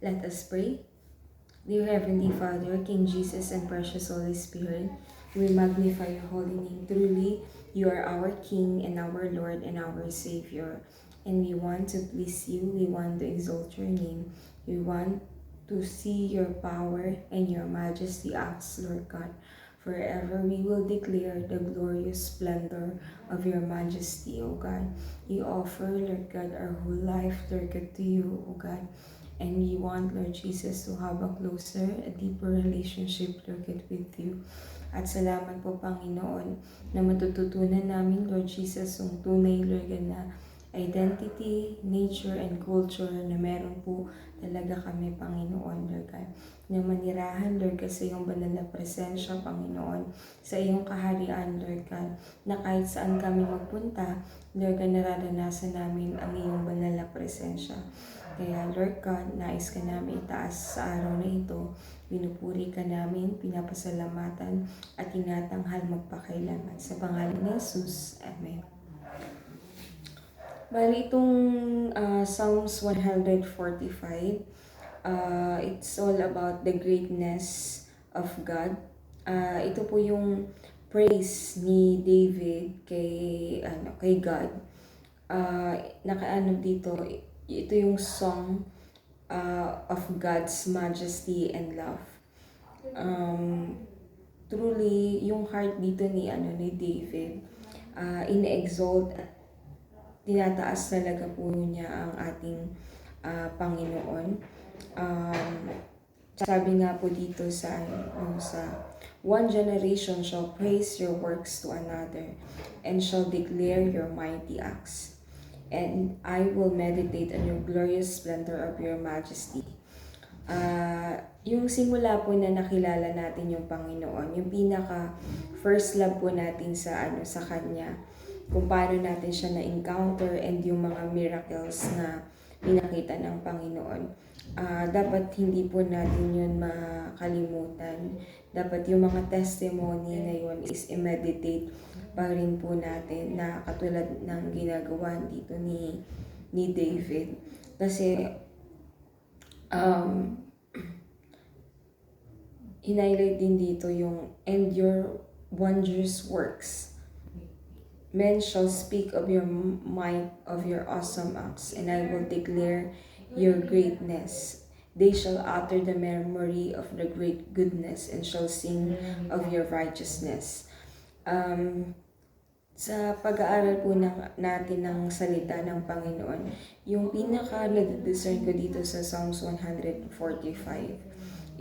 Let us pray. Dear Heavenly Father, King Jesus, and precious Holy Spirit, we magnify your holy name. Truly, you are our King and our Lord and our Savior. And we want to please you. We want to exalt your name. We want to see your power and your majesty acts, Lord God. Forever we will declare the glorious splendor of your majesty, O God. We offer, Lord God, our whole life, Lord God, to you, O God. And we want, Lord Jesus, to have a closer, a deeper relationship, Lord God, with you. At salamat po, Panginoon, na matututunan namin, Lord Jesus, yung tunay, Lord God, na identity, nature, and culture na meron po talaga kami, Panginoon, Lord God. Na manirahan, Lord God, sa iyong banal na presensya, Panginoon, sa iyong kaharian, Lord God, na kahit saan kami magpunta, Lord God, nararanasan namin ang iyong banal na presensya. Kaya, Lord God, nais ka namin itaas sa araw na ito. Pinupuri ka namin, pinapasalamatan, at tinatanghal magpakailanman. Sa pangalan ni Jesus. Amen. Bali itong Psalms 145, it's all about the greatness of God. Ito po yung praise ni David kay God. Nakaano dito, ito yung song of God's majesty and love. Truly, yung heart dito ni David, ine-exalt at tinataas talaga po niya ang ating Panginoon. Sabi nga po dito sa one generation shall praise your works to another and shall declare your mighty acts. And I will meditate on your glorious splendor of your majesty. Yung simula po na nakilala natin yung Panginoon, yung pinaka first love po natin sa Kanya, kung paano natin siya na-encounter and yung mga miracles na pinakita ng Panginoon. Dapat hindi po natin yun makalimutan. Dapat yung mga testimony na yun is i-meditate pa rin po natin na katulad ng ginagawa dito ni David. Kasi hinighlight din dito yung and your wondrous works. Men shall speak of your might, of your awesome acts, and I will declare your greatness. They shall utter the memory of the great goodness and shall sing of your righteousness. Sa pag-aaral po natin ng salita ng Panginoon, yung pinaka-discern ko dito sa Psalms 145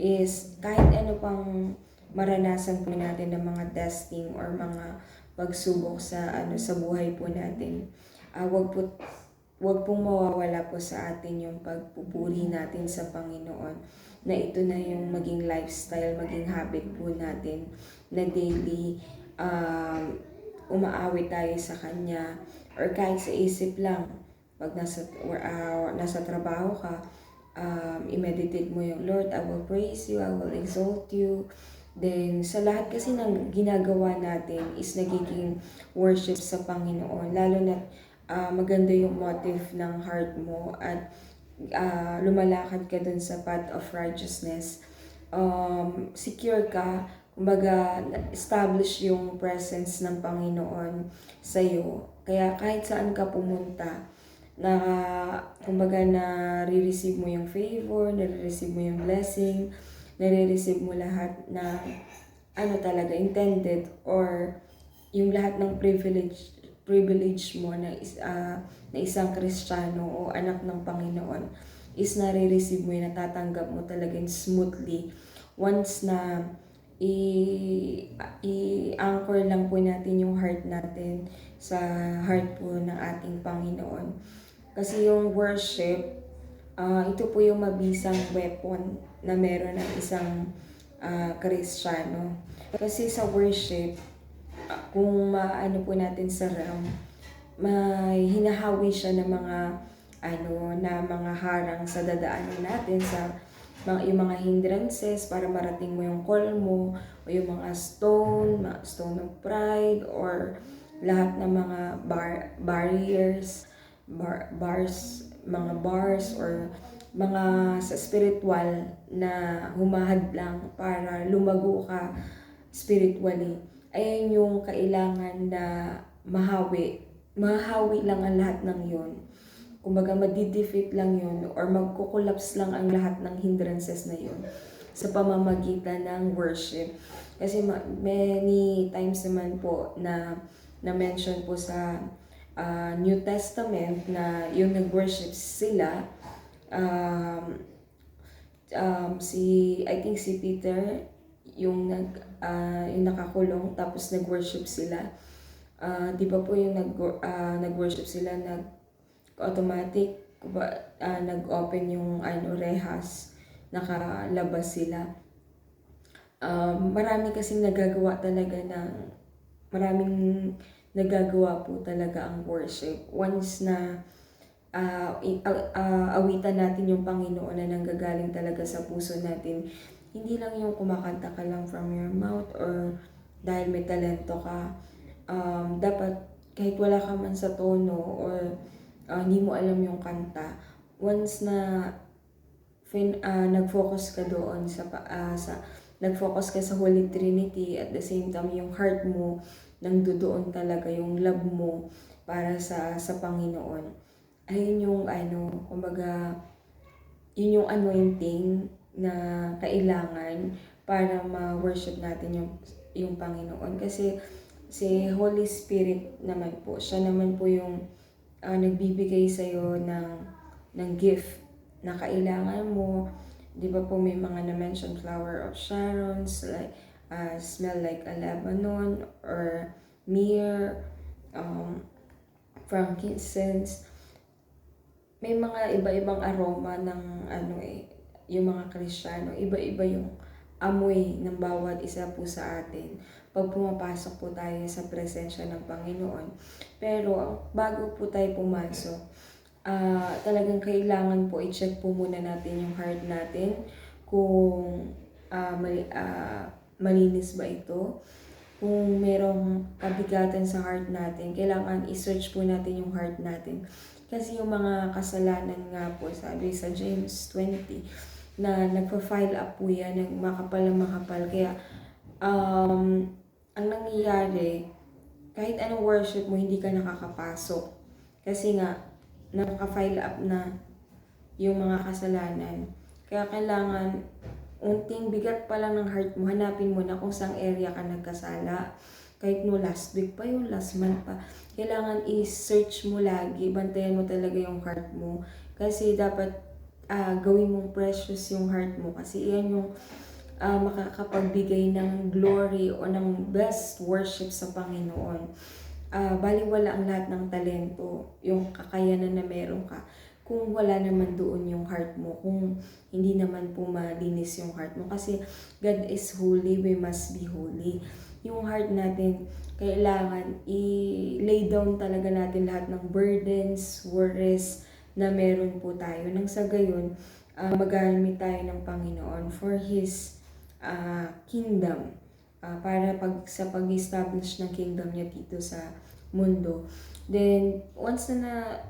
is kahit ano pang maranasan po natin ng mga testing or mga pagsubok sa buhay po natin, wag pong mawawala po sa atin yung pagpupuri natin sa Panginoon, na ito na yung maging lifestyle, maging habit po natin na daily umaawit tayo sa Kanya, or kahit sa isip lang pag nasa trabaho ka, i-meditate mo yung Lord, I will praise you, I will exalt you. Then, sa lahat kasi ng ginagawa natin is nagiging worship sa Panginoon. Lalo na maganda yung motive ng heart mo at lumalakad ka dun sa path of righteousness. Secure ka, kumbaga, establish yung presence ng Panginoon sa iyo. Kaya kahit saan ka pumunta, kumbaga nare-receive mo yung favor, nare-receive mo yung blessing, nare-receive mo lahat na talaga intended, or yung lahat ng privilege mo na isang Kristiyano o anak ng Panginoon is nare-receive mo, yung natatanggap mo talaga smoothly once na i-anchor lang po natin yung heart natin sa heart po ng ating Panginoon. Kasi yung worship, ito po yung mabisang weapon na meron ng isang Kristiyano. Kasi sa worship, kung maano po natin sa realm, may hinahawi siya ng mga harang sa dadaanan natin, sa yung mga hindrances para marating mo yung call mo, o yung mga stone of pride, or lahat ng mga barriers, mga bars, or mga sa spiritual na humahad lang para lumago ka spiritually. Ayan yung kailangan na mahawi. Mahahawi lang ang lahat ng yon. Kumbaga madidefeat lang yon or magkukulaps lang ang lahat ng hindrances na yon sa pamamagitan ng worship. Kasi many times naman po na na-mention po sa New Testament na yung nag-worship sila, I think si Peter yung yung nakakulong tapos nag-worship sila. Di ba po yung nag-worship sila, automatic nag-open yung rehas, nakalabas sila. Marami kasing nagagawa talaga maraming nagagawa po talaga ang worship. Once na awitan natin yung Panginoon na nanggagaling talaga sa puso natin, hindi lang yung kumakanta ka lang from your mouth or dahil may talento ka. Dapat kahit wala ka man sa tono or hindi mo alam yung kanta, once na nag-focus ka doon nag-focus ka sa Holy Trinity, at the same time yung heart mo nangdoon talaga, yung love mo para sa Panginoon. Ayun yung kumbaga yun yung anointing na kailangan para ma-worship natin yung Panginoon. Kasi si Holy Spirit naman po, siya naman po yung nagbibigay sa'yo ng gift na kailangan mo. Di ba po may mga na-mention, flower of Sharon, like, smell like a Lebanon, or myrrh, frankincense. May mga iba-ibang aroma ng yung mga Kristiyano. Iba-iba yung amoy ng bawat isa po sa atin pag pumapasok po tayo sa presensya ng Panginoon. Pero bago po tayo pumasok, talagang kailangan po i-check po muna natin yung heart natin kung malinis ba ito. Kung merong kabigatan sa heart natin, kailangan i-search po natin yung heart natin. Kasi yung mga kasalanan nga po, sabi sa James 20, na nagpa-file up po yan ng makapal na makapal. Kaya ang nangyayari, kahit anong worship mo, hindi ka nakakapasok. Kasi nga, naka-file up na yung mga kasalanan. Kaya kailangan, unting bigat pa lang ng heart mo, hanapin mo na kung saang area ka nagkasala. Kahit no last week pa yun, last month pa. Kailangan i-search mo lagi, bantayan mo talaga yung heart mo. Kasi dapat gawin mong precious yung heart mo. Kasi iyan yung makakapagbigay ng glory o ng best worship sa Panginoon. Baliwala ang lahat ng talento, yung kakayanan na meron ka, kung wala naman doon yung heart mo, kung hindi naman po malinis yung heart mo. Kasi God is holy, we must be holy. Yung heart natin, kailangan i-lay down talaga natin lahat ng burdens, worries na meron po tayo. Nang sa gayon, magamit tayo ng Panginoon for His kingdom, para sa pag-establish ng kingdom niya dito sa mundo. Then, once na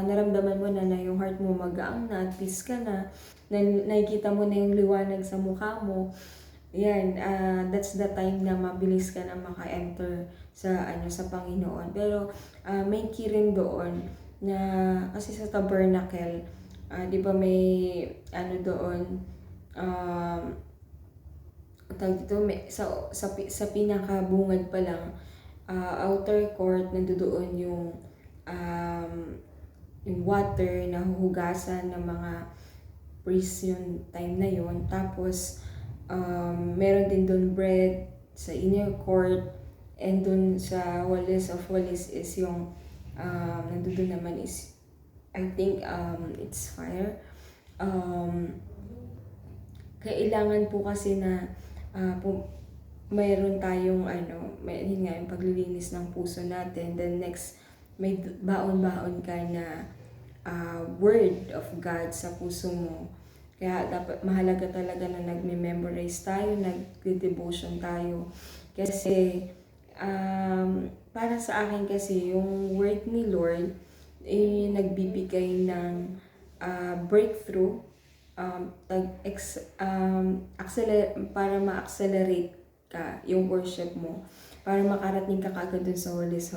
naramdaman mo na yung heart mo magaang na, at peace ka na nakikita mo na yung liwanag sa mukha mo, yan, that's the time na mabilis ka na maka-enter sa Panginoon. Pero may key rin doon na kasi sa tabernacle, di ba may doon, dito, sa pinakabungad pa lang, outer court, nandoon yung water na huhugasan ng mga priests yung time na yon. Tapos meron din doon bread sa inner court, and doon sa walis of walis is yung nandoon naman is, I think it's fire. Kailangan po kasi na mayroon tayong yun nga, yung paglilinis ng puso natin. Then next, may baon-baon ka na word of God sa puso mo. Kaya dapat mahalaga talaga na nagme-memorize tayo, nag-devotion tayo. Kasi para sa akin kasi yung word ni Lord nagbibigay ng breakthrough, para ma-accelerate ka yung worship mo, para makarating ka kaagad dun sa holies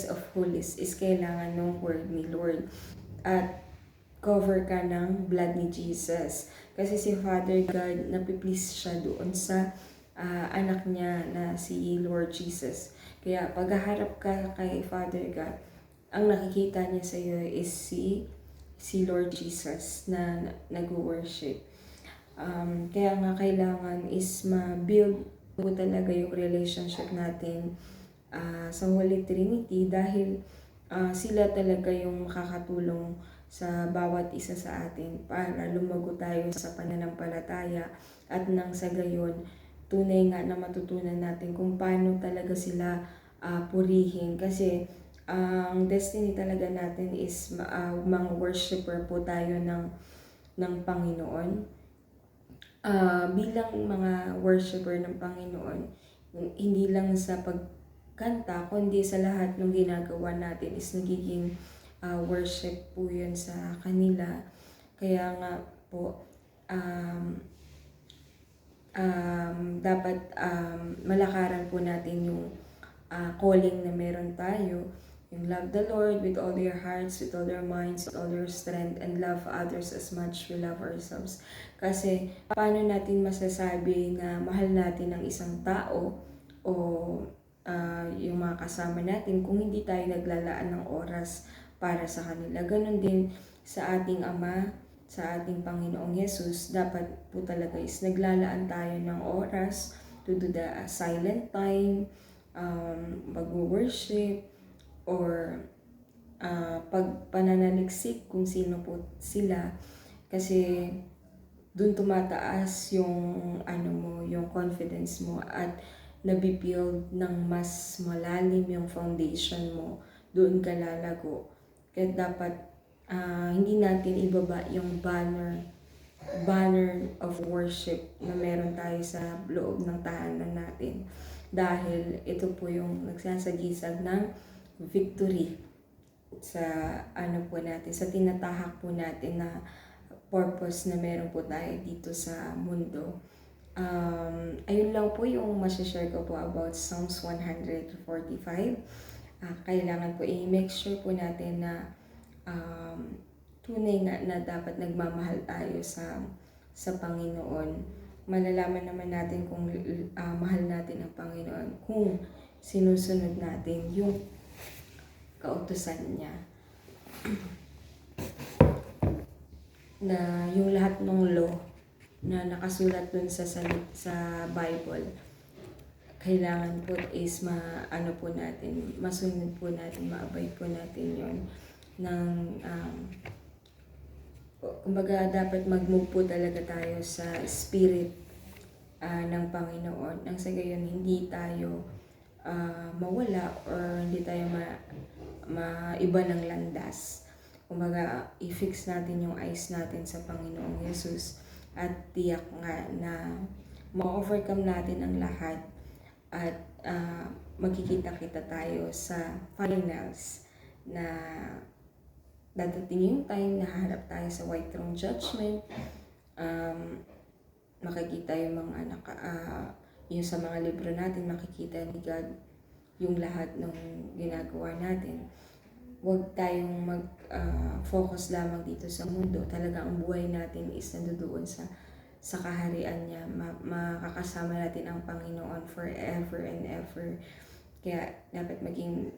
of holies, is kailangan ng word ni Lord. At cover ka ng blood ni Jesus. Kasi si Father God, napiplease siya doon sa anak niya na si Lord Jesus. Kaya paghaharap ka kay Father God, ang nakikita niya sa iyo is si Lord Jesus na nag-worship. Kaya nga kailangan is ma-build po talaga yung relationship natin sa Holy Trinity, dahil sila talaga yung makakatulong sa bawat isa sa atin para lumago tayo sa pananampalataya, at nang sa gayon tunay nga na matutunan natin kung paano talaga sila purihin. Kasi ang destiny talaga natin is mga worshiper po tayo ng Panginoon. Bilang mga worshiper ng Panginoon, hindi lang sa pagkanta, kundi sa lahat ng ginagawa natin is nagiging worship po yun sa kanila. Kaya nga po, dapat malakaran po natin yung calling na meron tayo, yung love the Lord with all your hearts, with all your minds, with all your strength, and love others as much we love ourselves. Kasi paano natin masasabi na mahal natin ang isang tao o yung mga kasama natin kung hindi tayo naglalaan ng oras para sa kanila? Ganon din sa ating Ama, sa ating Panginoong Yesus, dapat po talaga is naglalaan tayo ng oras to do the silent time, mag-worship, or pagpananaliksik kung sino po sila. Kasi dun tumataas yung yung confidence mo, at nabibuild ng mas malalim yung foundation mo, doon ka lalago. Kaya dapat hindi natin ibaba yung banner of worship na meron tayo sa loob ng tahanan natin, dahil ito po yung nagsasagisag ng victory sa po natin, sa tinatahak po natin na purpose na meron po tayo dito sa mundo. Ayun lang po yung masashare ko po about Psalms 145. Kailangan po i-make sure po natin na tunay na dapat nagmamahal tayo sa Panginoon. Malalaman naman natin kung mahal natin ang Panginoon kung sinusunod natin yung kautusan niya. Na yung lahat ng law na nakasulat dun sa Bible, kailangan po is masunod po natin, maabay po natin yon ng kumbaga dapat mag-move po talaga tayo sa spirit ng Panginoon, nang sa gayon hindi tayo mawala or hindi tayo maiba ng landas. Kumbaga i-fix natin yung eyes natin sa Panginoong Yesus, at tiyak nga na ma-overcome natin ang lahat, at magkikita-kita tayo sa finals na dadating yung time na haharap tayo sa white throne judgment. Makikita yung mga yung sa mga libro natin, makikita ni God yung lahat ng ginagawa natin. Huwag tayong mag-focus lamang dito sa mundo. Talaga ang buhay natin is nandoon sa kaharian niya. Makakasama natin ang Panginoon forever and ever. Kaya dapat maging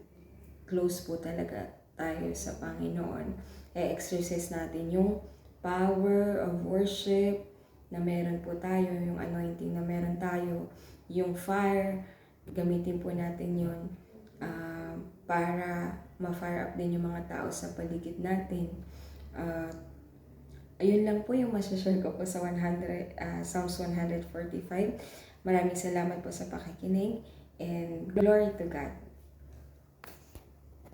close po talaga tayo sa Panginoon. I-exercise natin yung power of worship na meron po tayo, yung anointing na meron tayo, yung fire, gamitin po natin yun para ma-fire up din yung mga tao sa paligid natin. Ayun lang po yung masashare ko po sa Psalms 145. Maraming salamat po sa pakikinig, and glory to God.